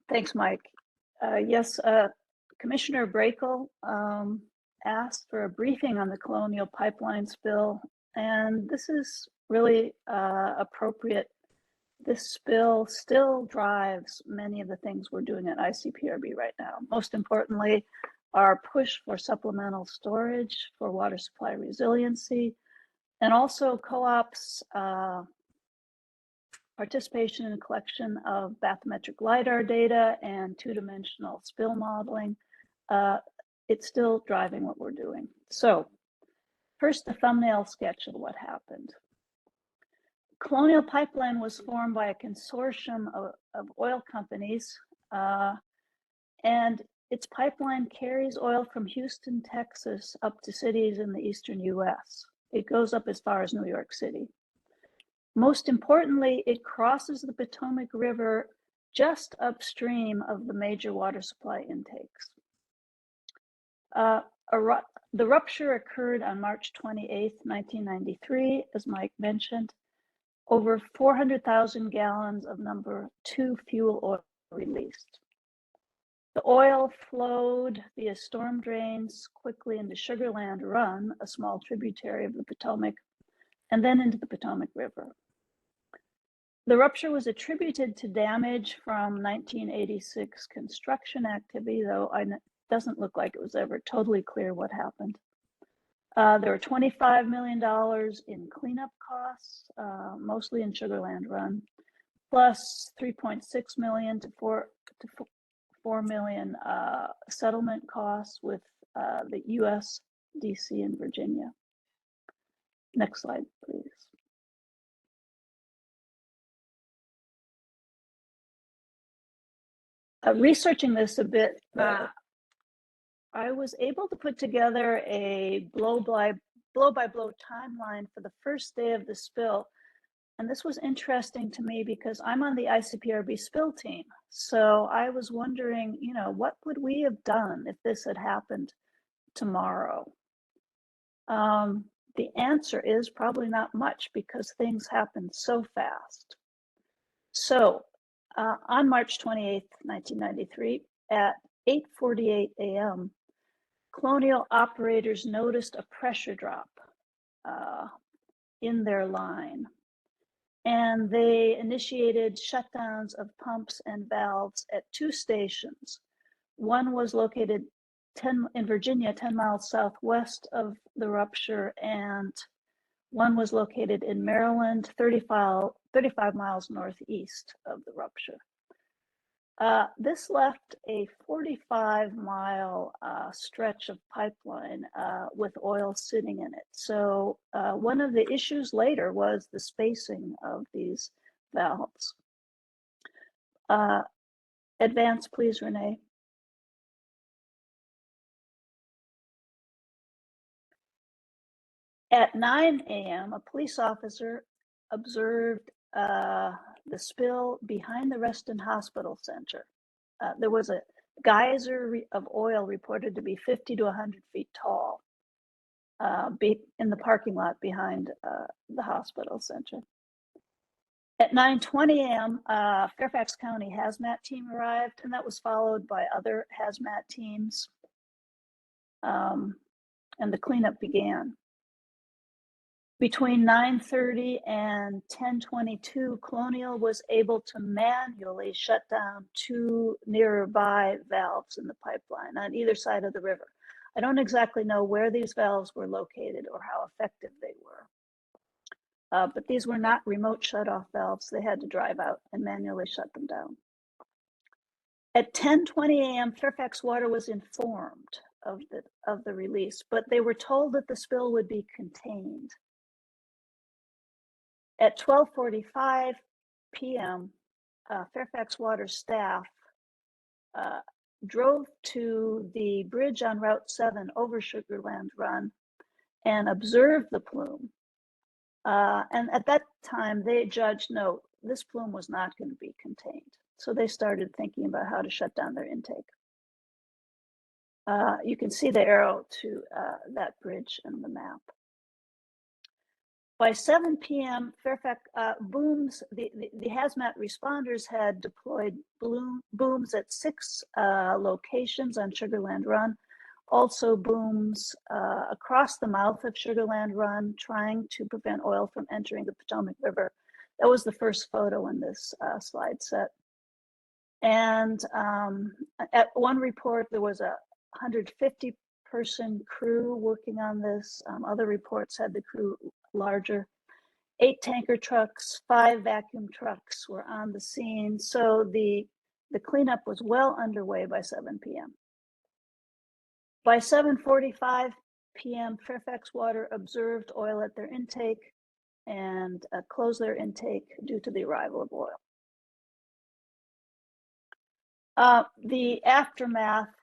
Thanks, Mike. Yes, Commissioner Brakel asked for a briefing on the Colonial Pipeline spill, and this is really appropriate. This spill still drives many of the things we're doing at ICPRB right now. Most importantly, our push for supplemental storage for water supply resiliency, and also co-ops participation in the collection of bathymetric LiDAR data and two-dimensional spill modeling. It's still driving what we're doing. So first, the thumbnail sketch of what happened. Colonial Pipeline was formed by a consortium of oil companies, and its pipeline carries oil from Houston, Texas, up to cities in the eastern US. It goes up as far as New York City. Most importantly, it crosses the Potomac River just upstream of the major water supply intakes. The rupture occurred on March 28, 1993, as Mike mentioned. Over 400,000 gallons of number 2 fuel oil released. The oil flowed via storm drains quickly into Sugarland Run, a small tributary of the Potomac, and then into the Potomac River. The rupture was attributed to damage from 1986 construction activity, though it doesn't look like it was ever totally clear what happened. There were $25 million in cleanup costs, mostly in Sugarland Run, plus $3.6 million to $4 million settlement costs with the US, DC, and Virginia. Next slide, please. Researching this a bit, I was able to put together a blow-by-blow timeline for the first day of the spill. And this was interesting to me because I'm on the ICPRB spill team. So I was wondering, what would we have done if this had happened tomorrow? The answer is probably not much because things happen so fast. So on March 28, 1993, at 8:48 a.m., Colonial operators noticed a pressure drop in their line, and they initiated shutdowns of pumps and valves at 2 stations. One was located in Virginia, 10 miles southwest of the rupture, and one was located in Maryland, 35 miles northeast of the rupture. This left a 45-mile stretch of pipeline with oil sitting in it. So one of the issues later was the spacing of these valves. Advance, please, Renee. At 9 a.m., a police officer observed the spill behind the Reston Hospital Center. There was a geyser of oil reported to be 50 to 100 feet tall in the parking lot behind the hospital center. At 9:20 a.m., Fairfax County hazmat team arrived, and that was followed by other hazmat teams, and the cleanup began. Between 9:30 and 10:22, Colonial was able to manually shut down 2 nearby valves in the pipeline on either side of the river. I don't exactly know where these valves were located or how effective they were, but these were not remote shutoff valves. They had to drive out and manually shut them down. At 10:20 a.m., Fairfax Water was informed of the release, but they were told that the spill would be contained. At 12:45 p.m., Fairfax Water staff drove to the bridge on Route 7 over Sugarland Run and observed the plume. And at that time, they judged, no, this plume was not going to be contained. So they started thinking about how to shut down their intake. You can see the arrow to that bridge in the map. By 7 p.m., Fairfax booms, the hazmat responders had deployed booms at 6 locations on Sugarland Run, also booms across the mouth of Sugarland Run, trying to prevent oil from entering the Potomac River. That was the first photo in this slide set. And at one report, there was a 150-person crew working on this. Other reports had the crew larger. 8 tanker trucks, 5 vacuum trucks were on the scene. So the cleanup was well underway by 7 p.m. By 7:45 p.m., Fairfax Water observed oil at their intake and closed their intake due to the arrival of oil. The aftermath,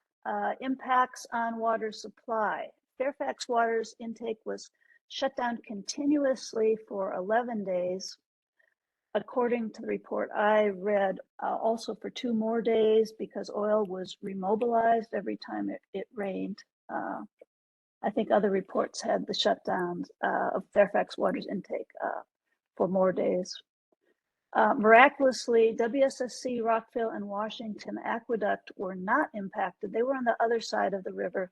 impacts on water supply. Fairfax Water's intake was shut down continuously for 11 days. According to the report I read, also for 2 more days because oil was remobilized every time it rained. I think other reports had the shutdowns of Fairfax Water's intake for more days. Miraculously, WSSC, Rockville, and Washington Aqueduct were not impacted. They were on the other side of the river.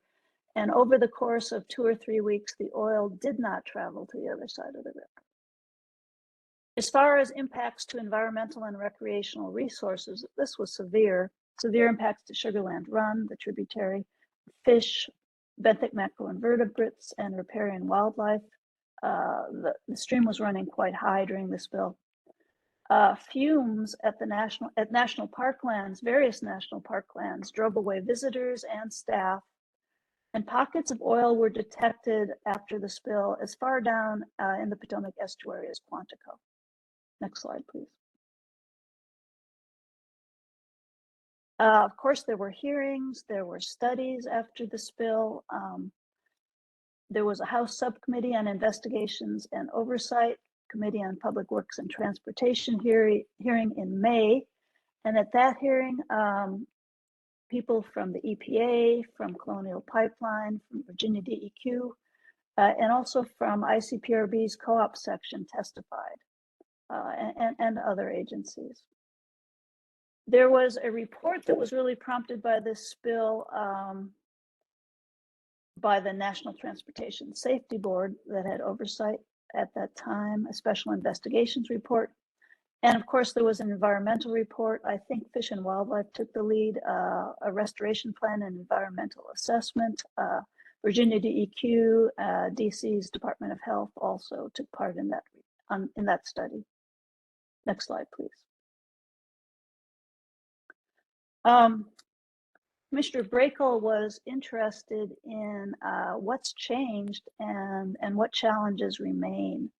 And over the course of 2 or 3 weeks, the oil did not travel to the other side of the river. As far as impacts to environmental and recreational resources, this was severe. Severe impacts to Sugarland Run, the tributary, fish, benthic macroinvertebrates, and riparian wildlife. The stream was running quite high during the spill. Fumes at national parklands, various national parklands, drove away visitors and staff, and pockets of oil were detected after the spill as far down in the Potomac estuary as Quantico. Next slide, please. Of course, there were hearings, there were studies after the spill. There was a House Subcommittee on Investigations and Oversight, Committee on Public Works and Transportation hearing in May. And at that hearing, people from the EPA, from Colonial Pipeline, from Virginia DEQ, and also from ICPRB's co-op section testified, and other agencies. There was a report that was really prompted by this spill by the National Transportation Safety Board that had oversight at that time, a special investigations report. And of course, there was an environmental report. I think Fish and Wildlife took the lead, a restoration plan and environmental assessment. Virginia DEQ, DC's Department of Health also took part in that study. Next slide, please. Commissioner Brakel was interested in what's changed and what challenges remain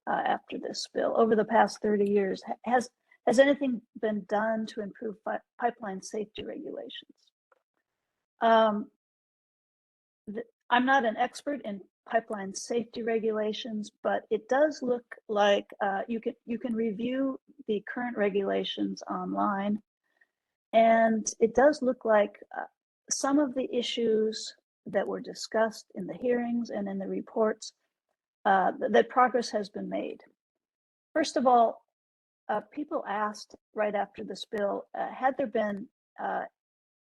after this spill. Over the past 30 years, has anything been done to improve pipeline safety regulations? I'm not an expert in pipeline safety regulations, but it does look like you can review the current regulations online. And it does look like some of the issues that were discussed in the hearings and in the reports, that progress has been made. First of all, people asked right after the spill, had there been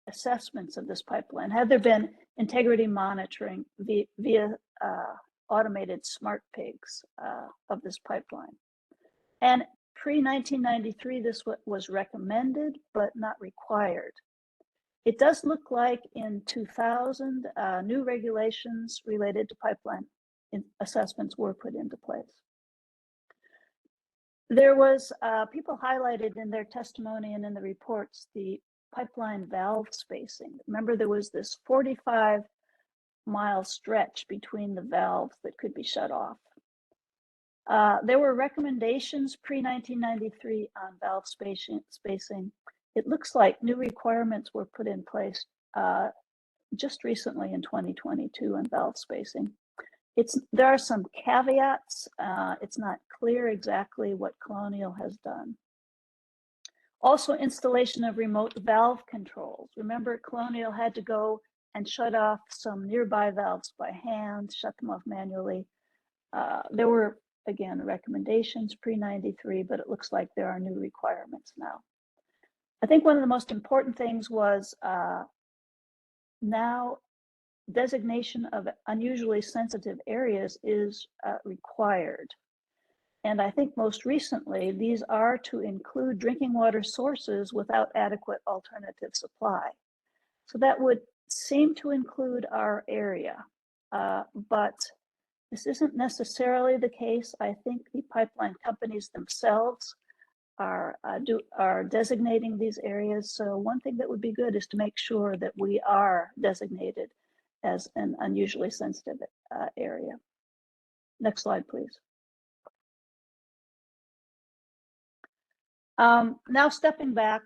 assessments of this pipeline? Had there been integrity monitoring via automated smart pigs of this pipeline? And pre-1993, this was recommended, but not required. It does look like in 2000, new regulations related to pipeline assessments were put into place. There was, people highlighted in their testimony and in the reports, the pipeline valve spacing. Remember, there was this 45-mile stretch between the valves that could be shut off. There were recommendations pre-1993 on valve spacing. It looks like new requirements were put in place just recently in 2022 on valve spacing. There are some caveats. It's not clear exactly what Colonial has done. Also, installation of remote valve controls. Remember, Colonial had to go and shut off some nearby valves by hand, shut them off manually. There were again, recommendations pre-93, but it looks like there are new requirements now. I think one of the most important things was now designation of unusually sensitive areas is required. And I think most recently, these are to include drinking water sources without adequate alternative supply. So that would seem to include our area, but this isn't necessarily the case. I think the pipeline companies themselves are designating these areas. So one thing that would be good is to make sure that we are designated as an unusually sensitive area. Next slide, please. Now stepping back,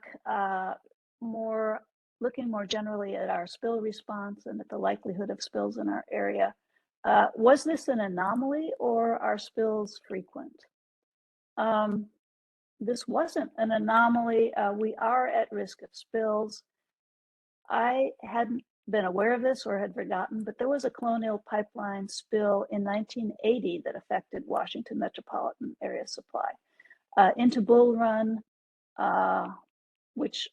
looking more generally at our spill response and at the likelihood of spills in our area. Was this an anomaly or are spills frequent? This wasn't an anomaly. We are at risk of spills. I hadn't been aware of this or had forgotten, but there was a Colonial Pipeline spill in 1980 that affected Washington metropolitan area supply into Bull Run, which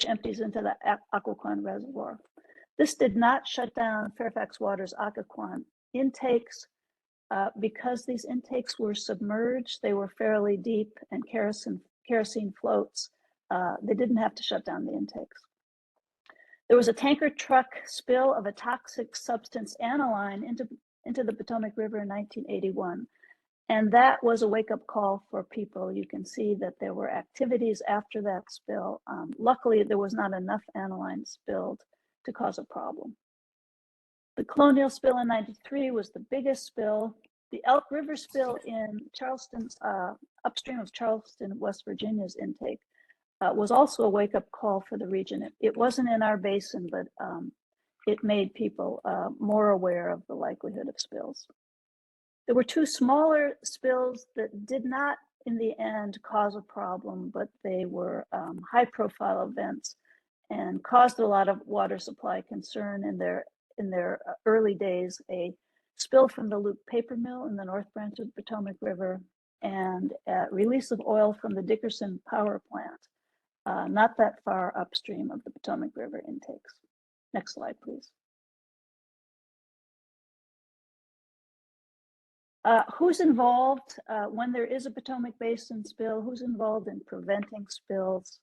empties into the Occoquan Reservoir. This did not shut down Fairfax Water's Occoquan intakes because these intakes were submerged. They were fairly deep and kerosene floats. They didn't have to shut down the intakes. There was a tanker truck spill of a toxic substance aniline into the Potomac River in 1981. And that was a wake-up call for people. You can see that there were activities after that spill. Luckily, there was not enough aniline spilled to cause a problem. The Colonial spill in 93 was the biggest spill. The Elk River spill in Charleston's, upstream of Charleston, West Virginia's intake was also a wake-up call for the region. It wasn't in our basin, but it made people more aware of the likelihood of spills. There were two smaller spills that did not, in the end, cause a problem, but they were high-profile events and caused a lot of water supply concern in their early days. A spill from the Luke paper mill in the North Branch of the Potomac River and release of oil from the Dickerson power plant, not that far upstream of the Potomac River intakes. Next slide, please. Who's involved when there is a Potomac Basin spill? Who's involved in preventing spills?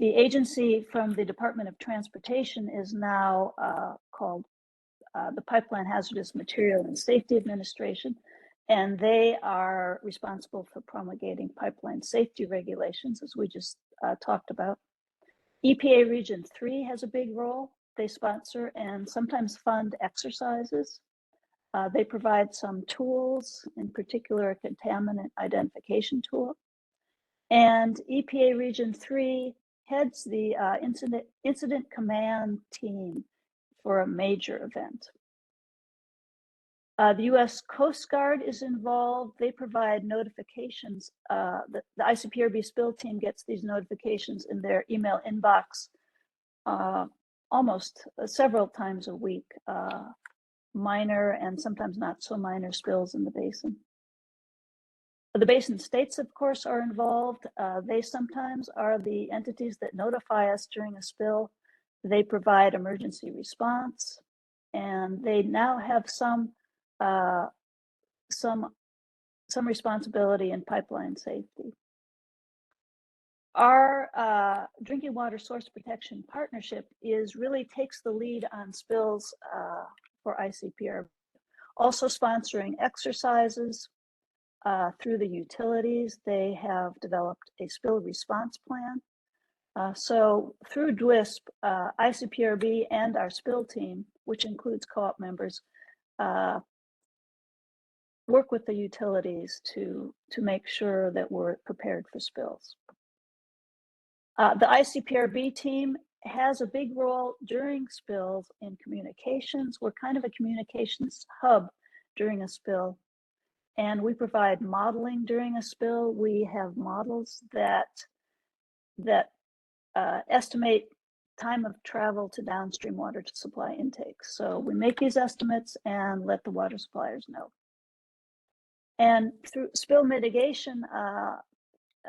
The agency from the Department of Transportation is now called the Pipeline Hazardous Material and Safety Administration, and they are responsible for promulgating pipeline safety regulations, as we just talked about. EPA Region 3 has a big role. They sponsor and sometimes fund exercises. They provide some tools, in particular a contaminant identification tool. And EPA Region 3 heads the incident command team for a major event. The U.S. Coast Guard is involved. They provide notifications. The ICPRB spill team gets these notifications in their email inbox almost several times a week. Minor and sometimes not so minor spills in the basin. The basin states, of course, are involved. They sometimes are the entities that notify us during a spill. They provide emergency response, and they now have some responsibility in pipeline safety. Our Drinking Water Source Protection Partnership really takes the lead on spills for ICPRB, also sponsoring exercises through the utilities. They have developed a spill response plan. So through DWISP, ICPRB and our spill team, which includes co-op members, work with the utilities to make sure that we're prepared for spills. The ICPRB team has a big role during spills in communications. We're kind of a communications hub during a spill, and we provide modeling during a spill. We have models that estimate time of travel to downstream water to supply intakes. So we make these estimates and let the water suppliers know. And through spill mitigation,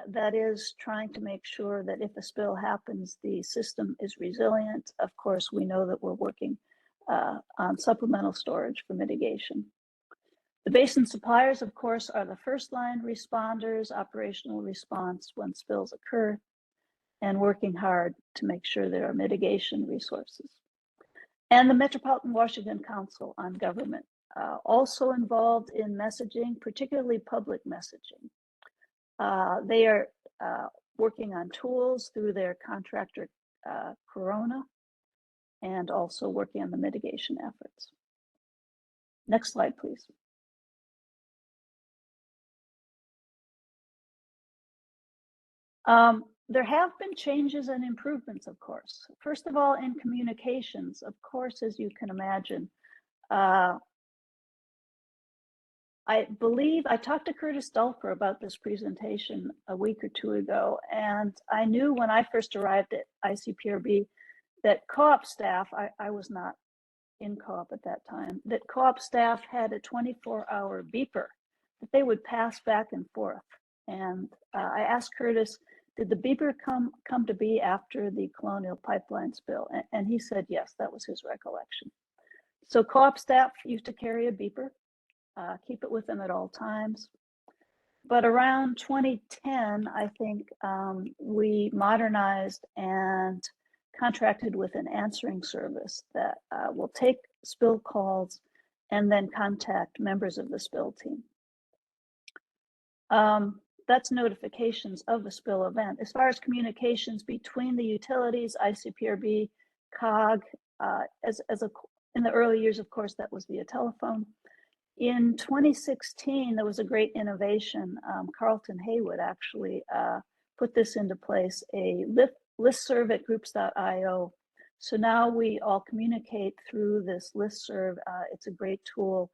that is trying to make sure that if a spill happens, the system is resilient. Of course, we know that we're working on supplemental storage for mitigation. The basin suppliers, of course, are the first line responders, operational response when spills occur, and working hard to make sure there are mitigation resources. And the Metropolitan Washington Council on Government, also involved in messaging, particularly public messaging. They are working on tools through their contractor, Corona, and also working on the mitigation efforts. Next slide, please. There have been changes and improvements, of course. First of all, in communications, of course, as you can imagine, I believe I talked to Curtis Dulfer about this presentation a week or two ago, and I knew when I first arrived at ICPRB that co-op staff, I was not in co-op at that time, that co-op staff had a 24-hour beeper that they would pass back and forth. And I asked Curtis, did the beeper come to be after the Colonial Pipeline spill? And he said, yes, that was his recollection. So co-op staff used to carry a beeper, keep it with them at all times. But around 2010, I think we modernized and contracted with an answering service that will take spill calls and then contact members of the spill team. That's notifications of a spill event. As far as communications between the utilities, ICPRB, COG, in the early years, of course, that was via telephone. In 2016, there was a great innovation. Carlton Haywood actually put this into place, a listserv at groups.io. So now we all communicate through this listserv. It's a great tool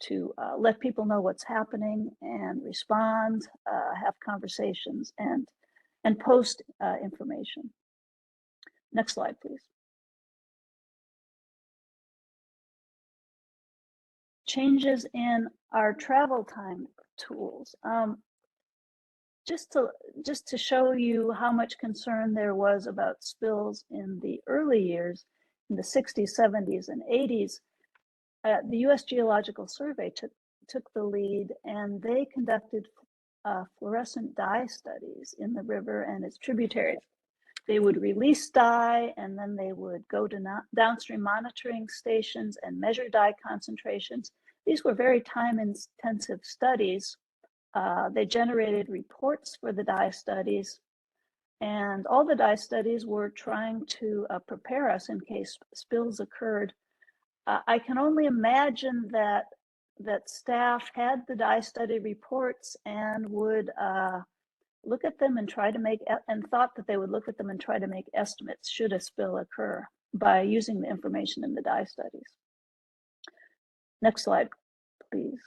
to let people know what's happening and respond, have conversations, and post information. Next slide, please. Changes in our travel time tools. Just to show you how much concern there was about spills in the early years, in the 60s, 70s, and 80s, the U.S. Geological Survey took the lead, and they conducted fluorescent dye studies in the river and its tributaries. They would release dye, and then they would go to downstream monitoring stations and measure dye concentrations. These were very time-intensive studies. They generated reports for the dye studies, and all the dye studies were trying to prepare us in case spills occurred. I can only imagine that staff had the dye study reports and would look at them and thought that they would look at them and try to make estimates should a spill occur by using the information in the dye studies. Next slide, please.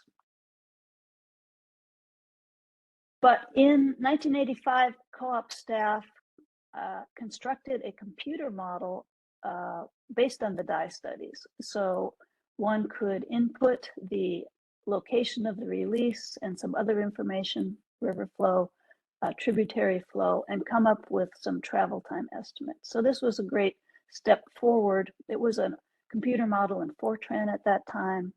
But in 1985, co-op staff constructed a computer model based on the dye studies. So one could input the location of the release and some other information, river flow, tributary flow, and come up with some travel time estimates. So this was a great step forward. It was a computer model in Fortran at that time.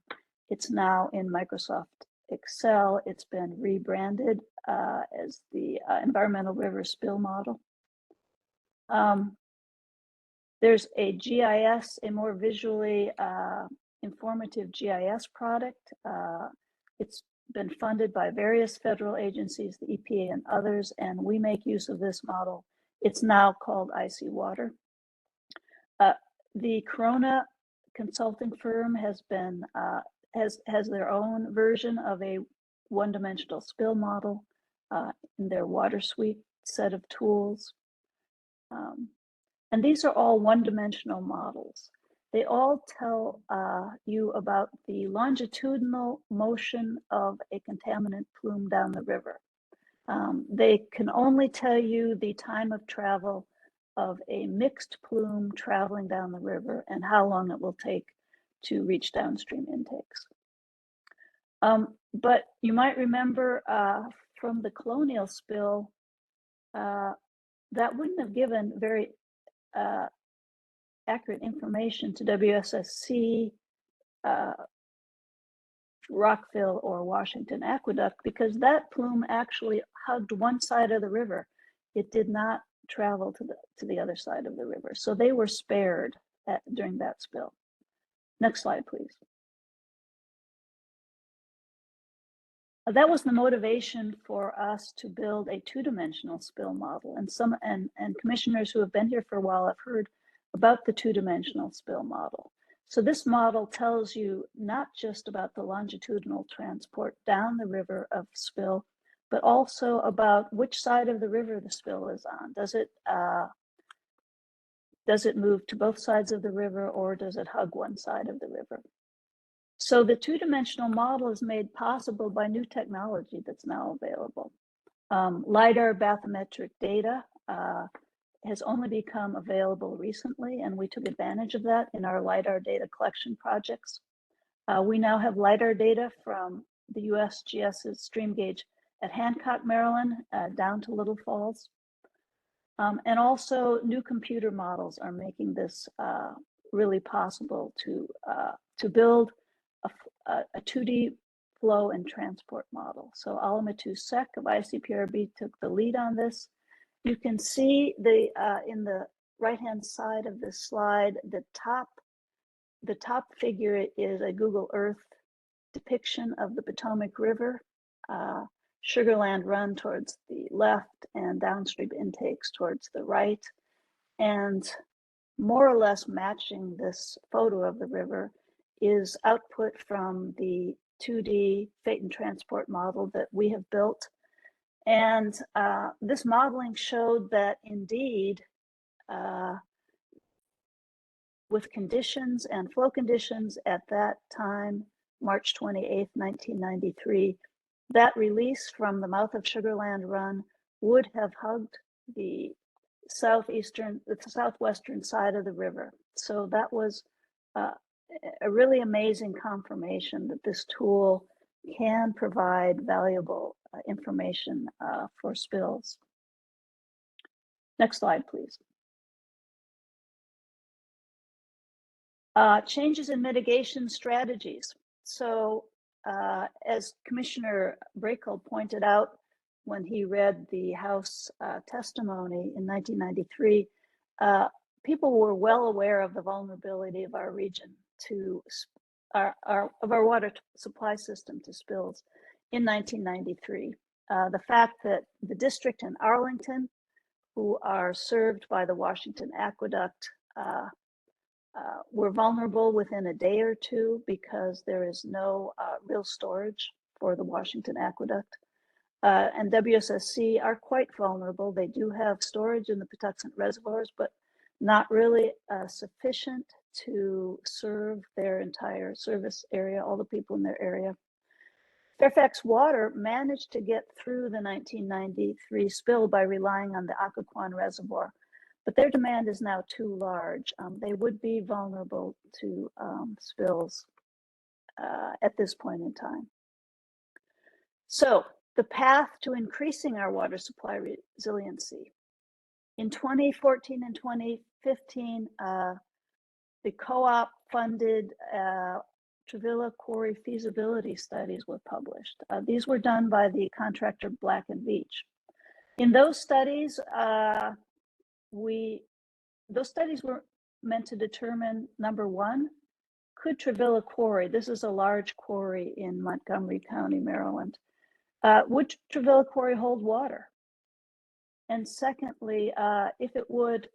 It's now in Microsoft Excel. It's been rebranded as the Environmental River Spill Model. There's a GIS, a more visually informative GIS product. It's been funded by various federal agencies, the EPA and others, and we make use of this model. It's now called IC Water. The Corona consulting firm has been has their own version of a one-dimensional spill model in their water suite set of tools. And these are all one-dimensional models. They all tell you about the longitudinal motion of a contaminant plume down the river. They can only tell you the time of travel of a mixed plume traveling down the river and how long it will take to reach downstream intakes. But you might remember from the Colonial spill, that wouldn't have given very accurate information to WSSC, Rockville, or Washington Aqueduct, because that plume actually hugged one side of the river. It did not travel to the other side of the river. So they were spared during that spill. Next slide, please. That was the motivation for us to build a two-dimensional spill model. And commissioners who have been here for a while have heard about the two-dimensional spill model. So this model tells you not just about the longitudinal transport down the river of spill, but also about which side of the river the spill is on. Does it move to both sides of the river, or does it hug one side of the river? So the two-dimensional model is made possible by new technology that's now available. LiDAR bathymetric data has only become available recently, and we took advantage of that in our LiDAR data collection projects. We now have LiDAR data from the USGS's stream gauge at Hancock, Maryland, down to Little Falls. And also new computer models are making this really possible to build a 2D flow and transport model. So Alamatu Sec of ICPRB took the lead on this. You can see in the right-hand side of this slide, the top figure is a Google Earth depiction of the Potomac River, Sugarland Run towards the left, and downstream intakes towards the right. And more or less matching this photo of the river is output from the 2D fate and transport model that we have built. And this modeling showed that indeed, with conditions and flow conditions at that time, March 28th, 1993, that release from the mouth of Sugarland Run would have hugged the southwestern side of the river. So that was a really amazing confirmation that this tool can provide valuable information for spills. Next slide, please. Changes in mitigation strategies. So as Commissioner Brakel pointed out when he read the House testimony in 1993, people were well aware of the vulnerability of our region to of our water supply system to spills in 1993. The fact that the district in Arlington, who are served by the Washington Aqueduct, were vulnerable within a day or two because there is no real storage for the Washington Aqueduct. And WSSC are quite vulnerable. They do have storage in the Patuxent reservoirs, but not really sufficient to serve their entire service area, all the people in their area. Fairfax Water managed to get through the 1993 spill by relying on the Occoquan Reservoir, but their demand is now too large. They would be vulnerable to spills at this point in time. So the path to increasing our water supply resiliency. In 2014 and 2015, the co-op funded Travilla Quarry feasibility studies were published. These were done by the contractor Black & Veatch. In those studies, those studies were meant to determine, number one, could Travilla Quarry, this is a large quarry in Montgomery County, Maryland, would Travilla Quarry hold water? And secondly, if it would,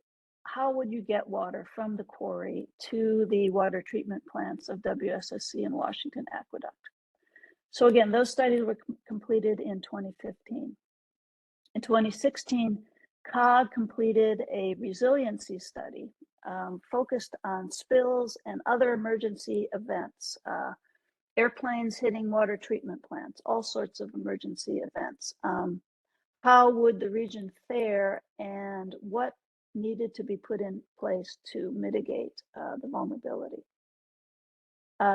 how would you get water from the quarry to the water treatment plants of WSSC and Washington Aqueduct? So again, those studies were completed in 2015. In 2016, COG completed a resiliency study focused on spills and other emergency events, airplanes hitting water treatment plants, all sorts of emergency events. How would the region fare, and what needed to be put in place to mitigate the vulnerability?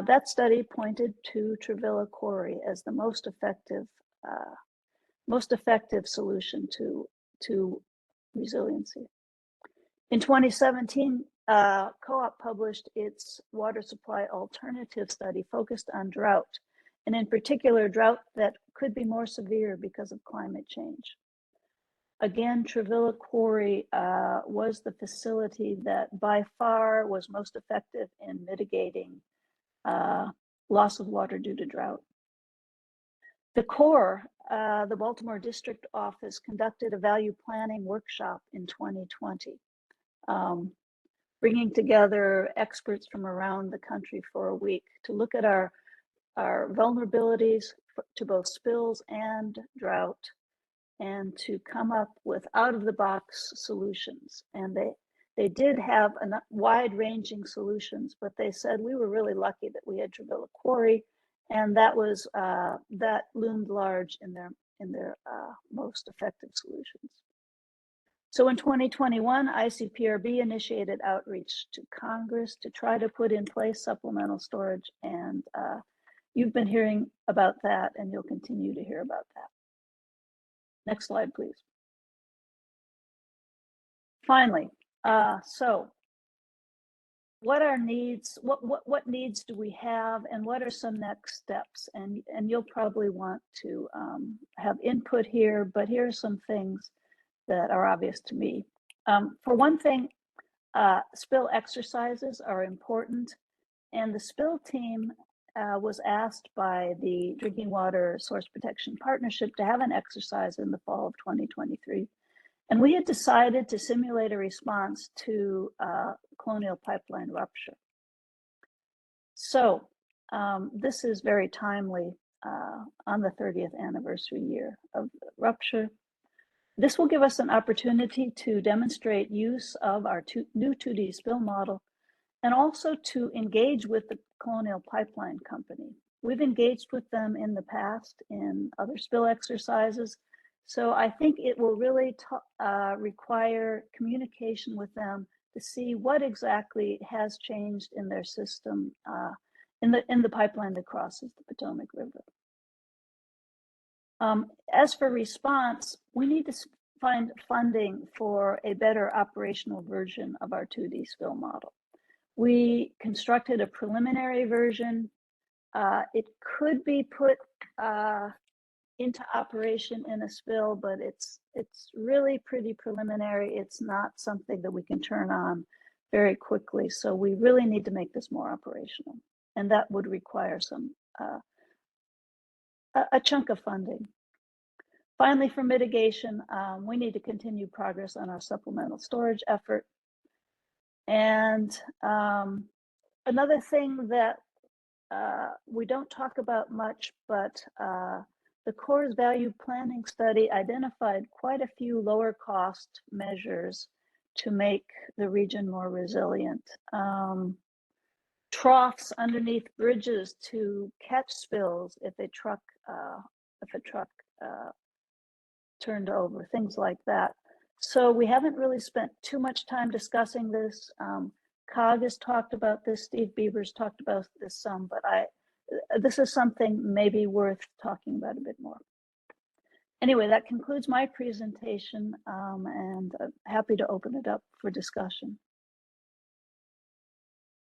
That study pointed to Travilla Quarry as the most effective solution to resiliency. In 2017, Co-op published its water supply alternative study focused on drought, and in particular, drought that could be more severe because of climate change. Again, Travilla Quarry was the facility that by far was most effective in mitigating loss of water due to drought. The Corps, the Baltimore District Office, conducted a value planning workshop in 2020, bringing together experts from around the country for a week to look at our vulnerabilities to both spills and drought, and to come up with out-of-the-box solutions. And they did have wide-ranging solutions, but they said we were really lucky that we had Travilla Quarry, and that loomed large in their most effective solutions. So in 2021, ICPRB initiated outreach to Congress to try to put in place supplemental storage, and you've been hearing about that, and you'll continue to hear about that. Next slide, please. Finally, so what are needs? What needs do we have, and what are some next steps? And you'll probably want to have input here, but here are some things that are obvious to me. For one thing, spill exercises are important, and the spill team was asked by the Drinking Water Source Protection Partnership to have an exercise in the fall of 2023. And we had decided to simulate a response to Colonial Pipeline rupture. So this is very timely on the 30th anniversary year of the rupture. This will give us an opportunity to demonstrate use of our new 2D spill model, and also to engage with the Colonial Pipeline Company. We've engaged with them in the past in other spill exercises, so I think it will really require communication with them to see what exactly has changed in their system in the pipeline that crosses the Potomac River. As for response, we need to find funding for a better operational version of our 2D spill model. We constructed a preliminary version. It could be put into operation in a spill, but it's really pretty preliminary. It's not something that we can turn on very quickly. So we really need to make this more operational, and that would require some a chunk of funding. Finally, for mitigation, we need to continue progress on our supplemental storage effort. And another thing that we don't talk about much, but the Corps' value planning study identified quite a few lower cost measures to make the region more resilient. Troughs underneath bridges to catch spills if a truck turned over, things like that. So we haven't really spent too much time discussing this. COG has talked about this, Steve Bieber's talked about this some, but this is something maybe worth talking about a bit more. Anyway, that concludes my presentation, and I'm happy to open it up for discussion.